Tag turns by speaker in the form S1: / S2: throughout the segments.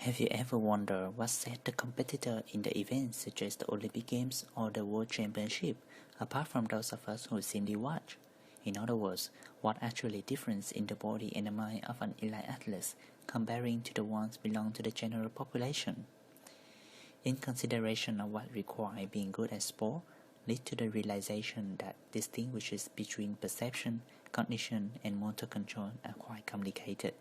S1: Have you ever wondered what set the competitor in the events such as the Olympic Games or the World Championship, apart from those of us who simply watch? In other words, what actually difference in the body and the mind of an elite athlete comparing to the ones belong to the general population? In consideration of what requires being good at sport, lead to the realization that distinguishes between perception, cognition, and motor control are quite complicated.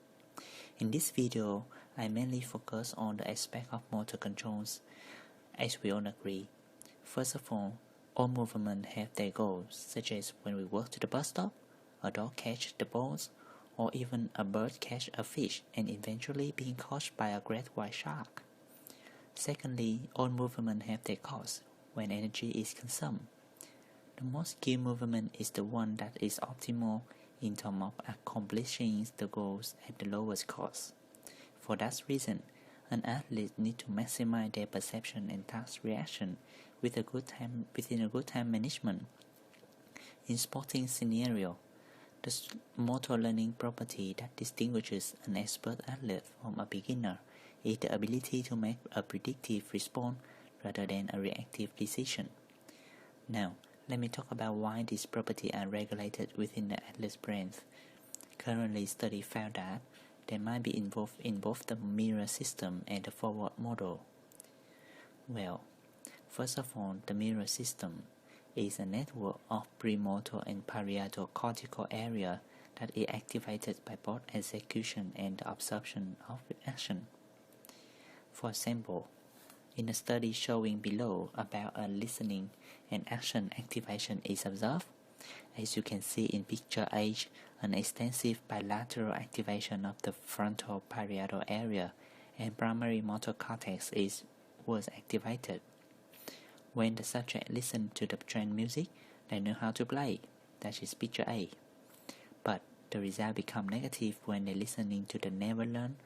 S1: In this video, I mainly focus on the aspect of motor controls, as we all agree. First of all movements have their goals, such as when we walk to the bus stop, a dog catch the balls, or even a bird catch a fish and eventually being caught by a great white shark. Secondly, all movements have their cost when energy is consumed. The most skilled movement is the one that is optimal in terms of accomplishing the goals at the lowest cost. For that reason, an athlete needs to maximize their perception and task reaction within a good time management. In sporting scenario, the motor learning property that distinguishes an expert athlete from a beginner is the ability to make a predictive response rather than a reactive decision. Now, let me talk about why these properties are regulated within the athlete's brain. Currently, studies found that they might be involved in both the mirror system and the forward model. Well, first of all, the mirror system is a network of premotor and parietal cortical area that is activated by both execution and the absorption of action. For example, in a study showing below about a listening and action activation is observed. As you can see in picture H, an extensive bilateral activation of the frontal parietal area and primary motor cortex was activated. When the subject listens to the trained music, they know how to play. That is picture A. But the result becomes negative when they listening to the never learned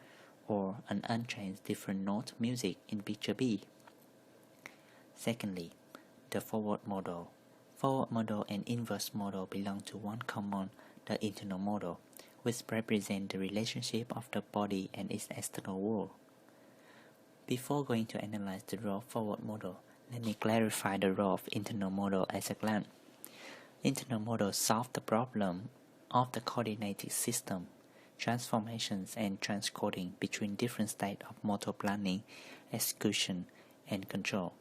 S1: or an untrained different note music in picture B. Secondly, the forward model. Forward model and inverse model belong to one common, the internal model, which represents the relationship of the body and its external world. Before going to analyze the role of forward model, let me clarify the role of internal model at a glance. Internal model solve the problem of the coordinated system, transformations and transcoding between different states of motor planning, execution, and control.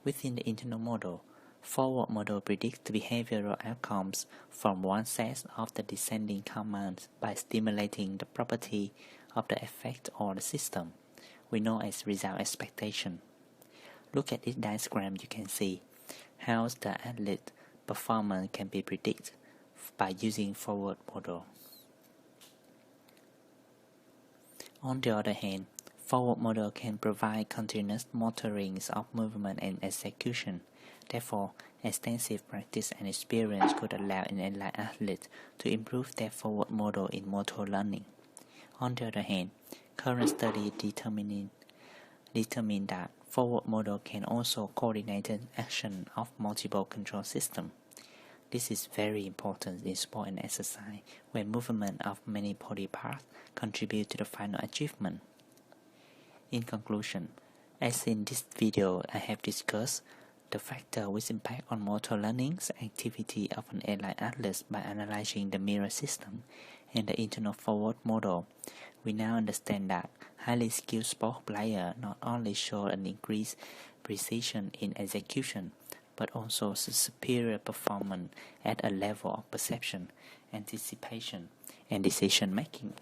S1: Within the internal model, forward model predicts the behavioral outcomes from one set of the descending commands by stimulating the property of the effect or the system, we know as result expectation. Look at this diagram. You can see how the athlete performance can be predicted by using forward model. On the other hand, forward model can provide continuous monitoring of movement and execution. Therefore, extensive practice and experience could allow an elite athlete to improve their forward model in motor learning. On the other hand, current studies determine that forward model can also coordinate action of multiple control systems. This is very important in sport and exercise, where movement of many body parts contribute to the final achievement. In conclusion, as in this video I have discussed the factor which impact on motor learning's activity of an elite athlete by analyzing the mirror system and the internal forward model. We now understand that highly skilled sport players not only show an increased precision in execution, but also superior performance at a level of perception, anticipation, and decision making.